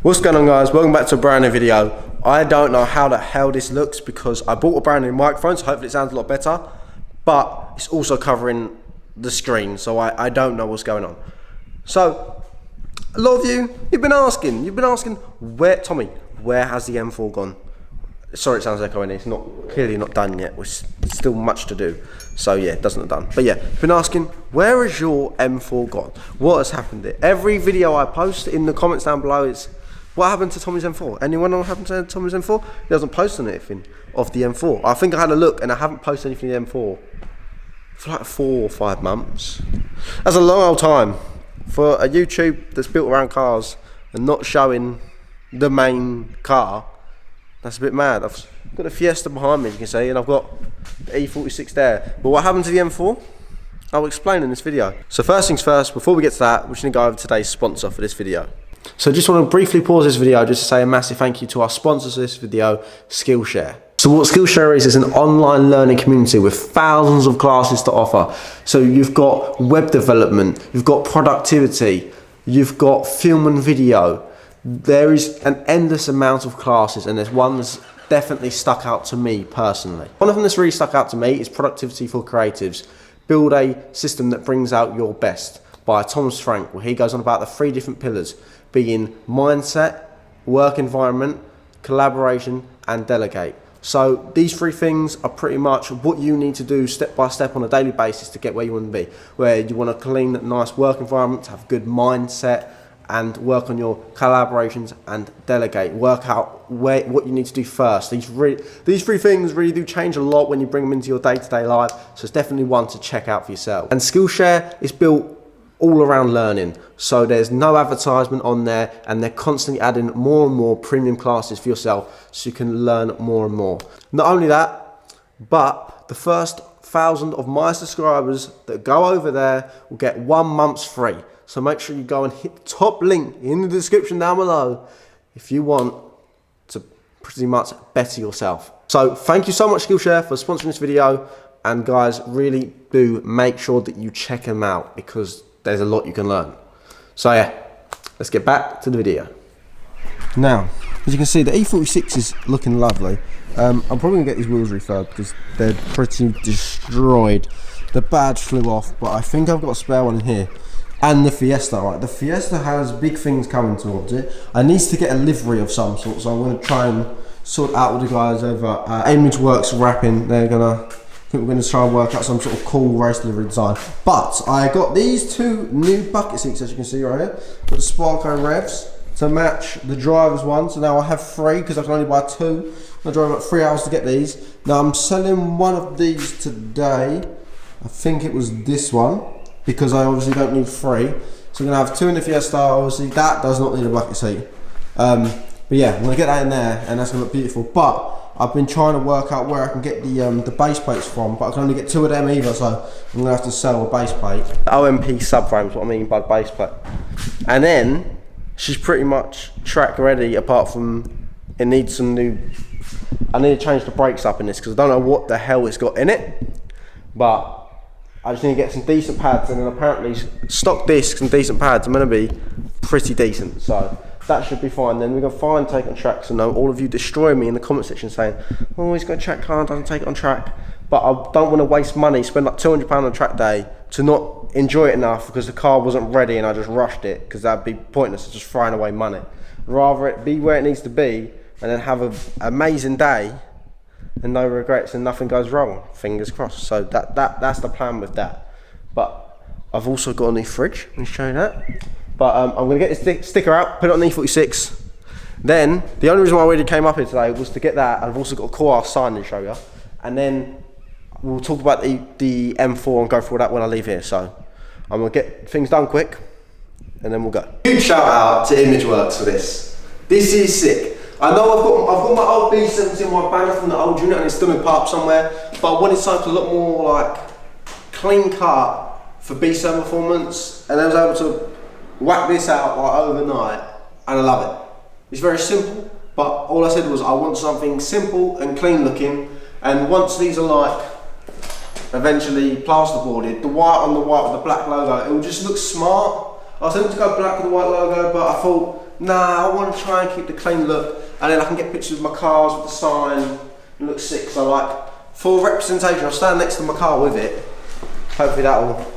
What's going on, guys? Welcome back to a brand new video. I don't know how the hell this looks because I bought a brand new microphone, so hopefully it sounds a lot better, but it's also covering the screen, so I don't know what's going on. So a lot of you've been asking where, Tommy, where has the M4 gone? Sorry, it sounds echoing. It's clearly not done yet. There's still much to do. So yeah, it doesn't look done. But yeah, been asking, where has your M4 gone? What has happened there? Every video I post in the comments down below is, what happened to Tommy's M4? Anyone know what happened to Tommy's M4? He doesn't post anything of the M4. I think I had a look and I haven't posted anything of the M4 for like 4 or 5 months. That's a long old time for a YouTube that's built around cars and not showing the main car. That's a bit mad. I've got a Fiesta behind me, as you can see, and I've got the E46 there. But what happened to the M4? I'll explain in this video. So first things first, before we get to that, we're just gonna go over today's sponsor for this video. So just want to briefly pause this video just to say a massive thank you to our sponsors of this video, Skillshare. So what Skillshare is an online learning community with thousands of classes to offer. So you've got web development, you've got productivity, you've got film and video. There is an endless amount of classes, and there's one that's definitely stuck out to me personally. One of them that's really stuck out to me is Productivity for Creatives. Build a system that brings out your best, by Thomas Frank, where he goes on about the 3 different pillars, being mindset, work environment, collaboration, and delegate. So these 3 things are pretty much what you need to do step by step on a daily basis to get where you want to be. Where you want a clean, nice work environment, to have good mindset, and work on your collaborations and delegate. Work out what you need to do first. These 3 things really do change a lot when you bring them into your day-to-day life. So it's definitely one to check out for yourself. And Skillshare is built all around learning. So there's no advertisement on there, and they're constantly adding more and more premium classes for yourself so you can learn more and more. Not only that, but the first 1,000 of my subscribers that go over there will get 1 month's free. So make sure you go and hit the top link in the description down below if you want to pretty much better yourself. So thank you so much, Skillshare, for sponsoring this video. And guys, really do make sure that you check them out because there's a lot you can learn. So yeah, let's get back to the video. Now, as you can see, the E46 is looking lovely. I'm probably gonna get these wheels refurbed because they're pretty destroyed. The badge flew off, but I think I've got a spare one in here. And the Fiesta, right? The Fiesta has big things coming towards it. I need to get a livery of some sort, so I'm gonna try and sort out with the guys over ImageWorks Wrapping. I think we're going to try and work out some sort of cool race delivery design. But I got these 2 new bucket seats, as you can see right here. Got the Sparko Revs to match the driver's one. So now I have 3 because I can only buy 2. I drove about 3 hours to get these. Now I'm selling one of these today. I think it was this one because I obviously don't need 3. So I'm going to have 2 in the Fiesta. Obviously that does not need a bucket seat. But yeah, I'm going to get that in there and that's going to look beautiful. But I've been trying to work out where I can get the base plates from, but I can only get 2 of them either, so I'm going to have to sell a base plate. OMP subframe is what I mean by the base plate. And then, she's pretty much track ready, apart from it needs some new... I need to change the brakes up in this, because I don't know what the hell it's got in it, but I just need to get some decent pads, and then apparently stock discs and decent pads are going to be pretty decent, so... that should be fine. Then we're going to find take on track. So no, all of you destroy me in the comment section saying, oh, he's got a track car, doesn't take it on track. But I don't want to waste money, spend like £200 on a track day to not enjoy it enough because the car wasn't ready and I just rushed it, because that'd be pointless, just throwing away money. Rather it be where it needs to be and then have an amazing day and no regrets and nothing goes wrong, fingers crossed. So that's the plan with that. But I've also got a new fridge, let me show you that. But I'm going to get this sticker out, put it on the E46. Then, the only reason why I really came up here today was to get that. I've also got a cool ass sign to show you. And then we'll talk about the M4 and go through that when I leave here. So I'm going to get things done quick and then we'll go. Huge shout out to ImageWorks for this. This is sick. I know I've got my old B70 in my banner from the old unit and it's still in park somewhere. But I wanted something a lot more like clean cut for B7 performance. And I was able to whack this out like overnight and I love it. It's very simple, but all I said was I want something simple and clean looking, and once these are like eventually plasterboarded, the white on the white with the black logo, it will just look smart. I was tempted to go black with the white logo, but I thought Nah, I want to try and keep the clean look, and then I can get pictures of my cars with the sign and look sick. So like, for representation, I'll stand next to my car with it. Hopefully that will.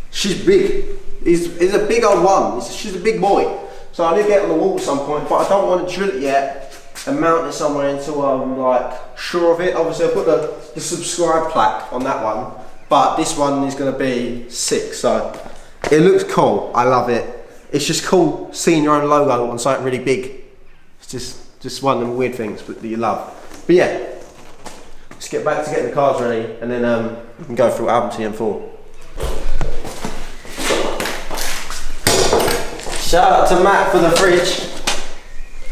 She's big. He's a big old one. She's a big boy. So I need to get on the wall at some point, but I don't want to drill it yet and mount it somewhere until I'm like sure of it. Obviously, I'll put the subscribe plaque on that one, but this one is going to be sick. So it looks cool. I love it. It's just cool seeing your own logo on something really big. It's just one of them weird things that you love. But yeah, let's get back to getting the cards ready, and then we can go through album TM4. Shout out to Matt for the fridge.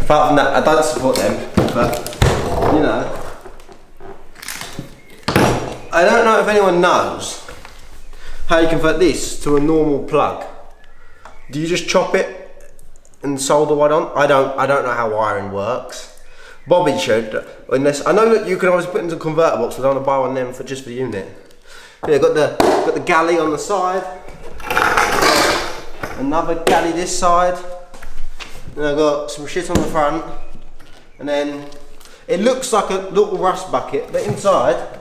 Apart from that, I don't support them, but you know. I don't know if anyone knows how you convert this to a normal plug. Do you just chop it and solder one on? I don't know how wiring works. Bobby should, unless I know that you can always put into a converter box, but I want to buy one of them for just for the unit. Yeah, got the galley on the side. Another galley this side, and I've got some shit on the front, and then it looks like a little rust bucket, but inside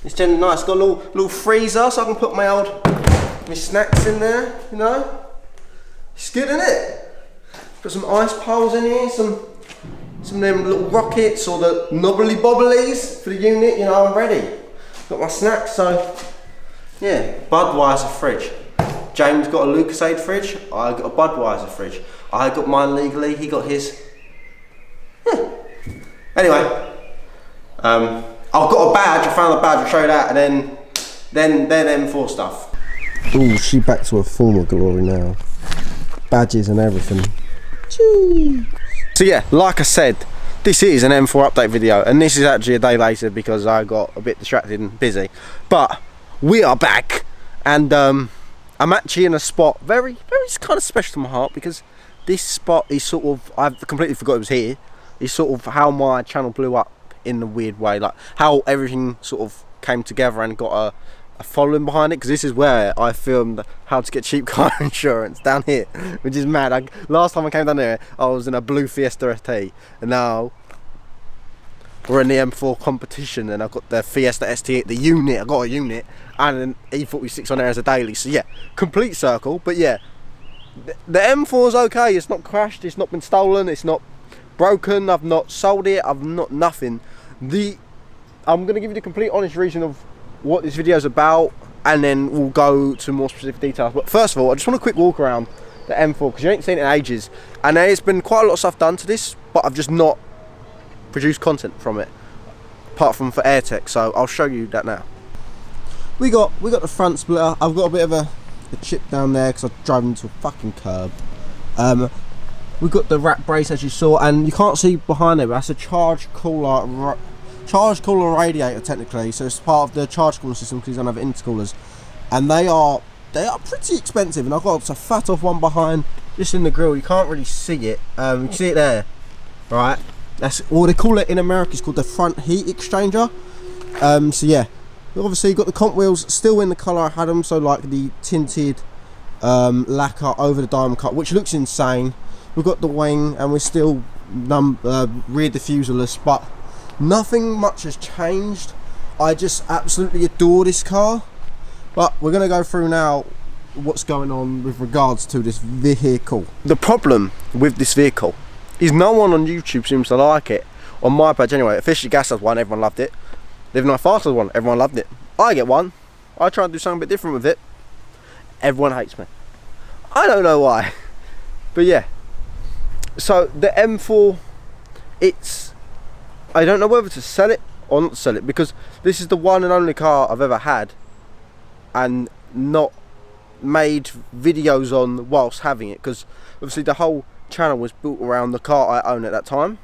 it's generally nice. Got a little freezer, so I can put my snacks in there. You know, it's good, isn't it? Put some ice poles in here, some of them little rockets or the knobbly bobblies for the unit. You know, I'm ready. Got my snacks, so yeah. Budweiser fridge. James got a Lucasade fridge, I got a Budweiser fridge. I got mine legally, he got his. Yeah. Anyway, I've got a badge, I found a badge, I'll show you that, and then M4 stuff. Ooh, she back to her former glory now. Badges and everything. Jeez. So yeah, like I said, this is an M4 update video, and this is actually a day later because I got a bit distracted and busy. But we are back, and I'm actually in a spot very kind of special to my heart, because this spot is sort of, I've completely forgot it was here. It's sort of how my channel blew up in a weird way, like how everything sort of came together and got a following behind it, because this is where I filmed how to get cheap car insurance down here, which is mad. Last time I came down here, I was in a blue Fiesta ST, and now we're in the M4 competition, and I've got the Fiesta ST, the unit. I got a unit and an E46 on there as a daily. So yeah, complete circle. But yeah, the M4 is okay. It's not crashed. It's not been stolen. It's not broken. I've not sold it. I've not nothing. I'm gonna give you the complete honest reason of what this video is about, and then we'll go to more specific details. But first of all, I just want a quick walk around the M4 because you ain't seen it in ages, and there's been quite a lot of stuff done to this, but I've just not produce content from it apart from for AirTech, so I'll show you that now. We got the front splitter. I've got a bit of a chip down there because I drove into a fucking curb. We've got the rack brace as you saw, and you can't see behind there, but that's a charge cooler radiator technically, so it's part of the charge cooler system because you don't have intercoolers, and they are pretty expensive. And I've got a fat off one behind just in the grill. You can't really see it. You can see it there, right? That's what they call it in America. It's called the front heat exchanger. So yeah, obviously you've got the comp wheels still in the colour I had them, so like the tinted lacquer over the diamond cut, which looks insane. We've got the wing, and we're still rear diffuserless, but nothing much has changed. I just absolutely adore this car. But we're going to go through now what's going on with regards to this vehicle. The problem with this vehicle is no one on YouTube seems to like it. On my page anyway, Officially Gas has one, everyone loved it. Living Life Fast has one, everyone loved it. I get one, I try and do something a bit different with it. Everyone hates me. I don't know why. But yeah. So the M4, I don't know whether to sell it or not sell it, because this is the one and only car I've ever had and not made videos on whilst having it, because obviously the whole channel was built around the car I own at that time.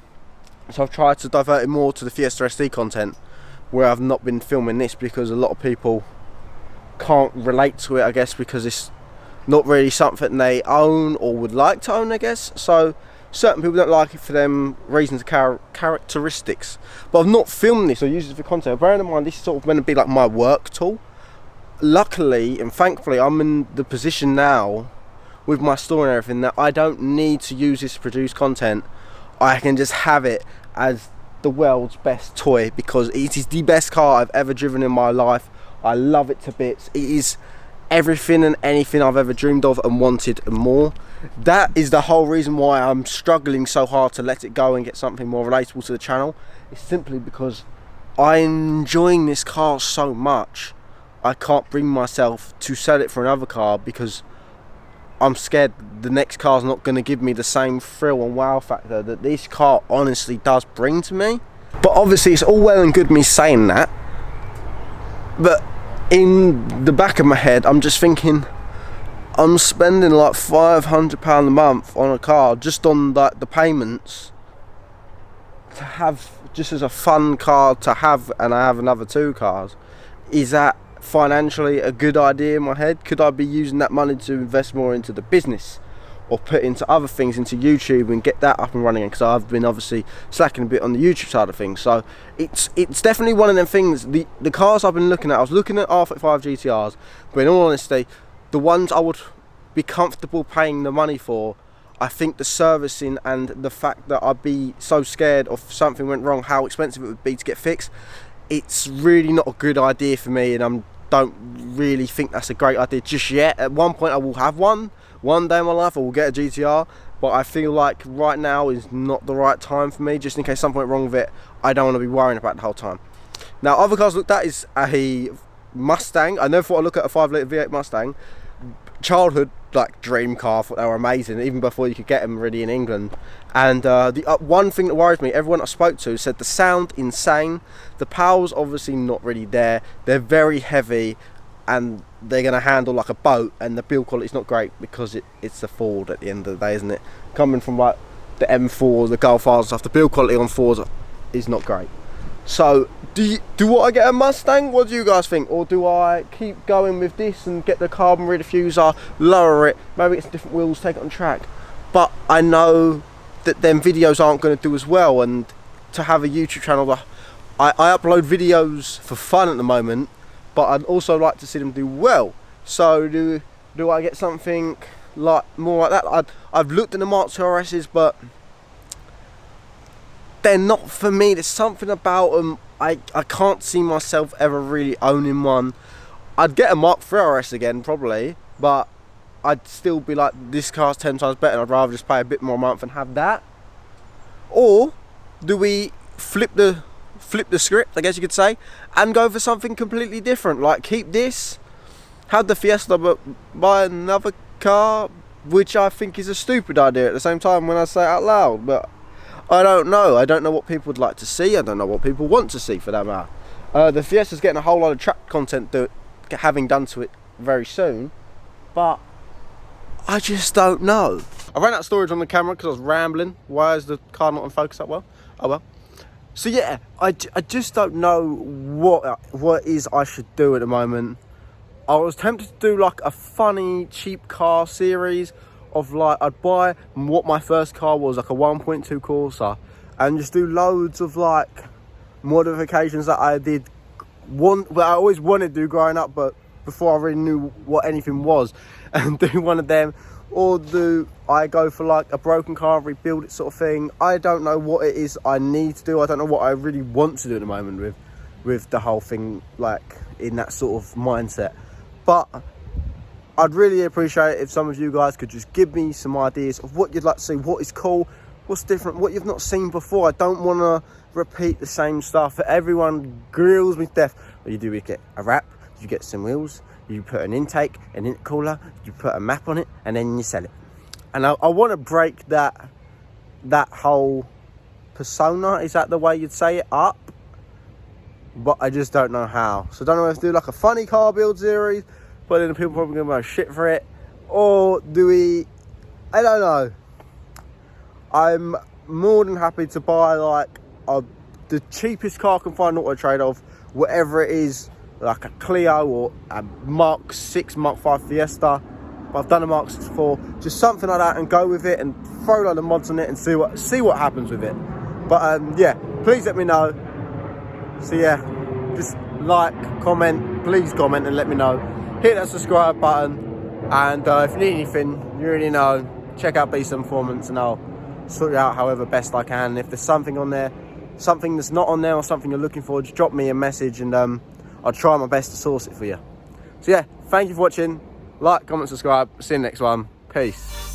So I've tried to divert it more to the Fiesta SD content, where I've not been filming this because a lot of people can't relate to it, I guess, because it's not really something they own or would like to own, I guess. So certain people don't like it for them reasons, characteristics. But I've not filmed this or used it for content. Bearing in mind, this is sort of going to be like my work tool. Luckily and thankfully, I'm in the position now with my store and everything that I don't need to use this to produce content. I can just have it as the world's best toy because it is the best car I've ever driven in my life. I love it to bits. It is everything and anything I've ever dreamed of and wanted and more. That is the whole reason why I'm struggling so hard to let it go and get something more relatable to the channel. It's simply because I'm enjoying this car so much. I can't bring myself to sell it for another car because I'm scared the next car's not going to give me the same thrill and wow factor that this car honestly does bring to me. But obviously it's all well and good me saying that, but in the back of my head I'm just thinking I'm spending like £500 a month on a car just on like the payments to have just as a fun car to have, and I have another 2 cars. Is that financially a good idea in my head? Could I be using that money to invest more into the business or put into other things, into YouTube, and get that up and running? Because I've been obviously slacking a bit on the YouTube side of things. So it's definitely one of them things. The cars I've been looking at, I was looking at R35 GTRs, but in all honesty, the ones I would be comfortable paying the money for, I think the servicing and the fact that I'd be so scared if something went wrong, how expensive it would be to get fixed, it's really not a good idea for me, and I don't really think that's a great idea just yet. At one point I will have one day in my life, I will get a GTR, but I feel like right now is not the right time for me, just in case something went wrong with it. I don't want to be worrying about it the whole time. Now, other cars looked at is a Mustang. I never thought I'd look at a 5 litre V8 Mustang. Childhood like dream car, I thought they were amazing even before you could get them really in England. And the one thing that worries me, everyone I spoke to said the sound insane, the power's obviously not really there, they're very heavy and they're going to handle like a boat, and the build quality's not great because it's a Ford at the end of the day, isn't it? Coming from like the M4, the Golf R's and stuff, the build quality on Fords is not great. So do I get a Mustang? What do you guys think? Or do I keep going with this and get the carbon rear diffuser, lower it, maybe get some different wheels, take it on track? But I know that them videos aren't going to do as well, and to have a YouTube channel, I upload videos for fun at the moment, but I'd also like to see them do well. So do I get something like more like that? I've looked at the Mark II RSs, but they're not for me. There's something about them, I can't see myself ever really owning one. I'd get a Mark III RS again probably, but I'd still be like, this car's 10 times better and I'd rather just pay a bit more a month and have that. Or do we flip the script, I guess you could say, and go for something completely different, like keep this, have the Fiesta, but buy another car, which I think is a stupid idea at the same time when I say it out loud. But I don't know what people would like to see, I don't know what people want to see for that matter. The Fiesta's getting a whole lot of track content having done to it very soon, but I just don't know. I ran out of storage on the camera because I was rambling. Why is the car not on focus that well? Oh well. So yeah, I just don't know what is I should do at the moment. I was tempted to do like a funny cheap car series of like, I'd buy what my first car was, like a 1.2 Corsa, and just do loads of like modifications that I always wanted to do growing up, but before I really knew what anything was, and do one of them. Or do I go for like a broken car, rebuild it sort of thing? I don't know what it is I need to do. I don't know what I really want to do at the moment with the whole thing, like in that sort of mindset. But I'd really appreciate it if some of you guys could just give me some ideas of what you'd like to see, what is cool, what's different, what you've not seen before. I don't want to repeat the same stuff. Everyone grills me to death. What you do is get a wrap, you get some wheels, you put an intake, an intercooler, you put a map on it, and then you sell it. And I want to break that whole persona, is that the way you'd say it, up? But I just don't know how. So I don't know if to do like a funny car build series, but then the people probably going to buy shit for it. Or do we, I don't know. I'm more than happy to buy like the cheapest car I can find auto trade of, whatever it is, like a Clio or a Mark 6, Mark 5 Fiesta. But I've done a Mark 6 before, just something like that, and go with it and throw a lot of mods on it and see what happens with it. But yeah, please let me know. So yeah, just like, comment, please comment and let me know. Hit that subscribe button, and if you need anything, You already know. Check out Beast Performance and I'll sort it out however best I can. If there's something on there, something that's not on there, or something you're looking for, just drop me a message and I'll try my best to source it for you. So yeah, thank you for watching. Like, comment, subscribe. See you in the next one. Peace.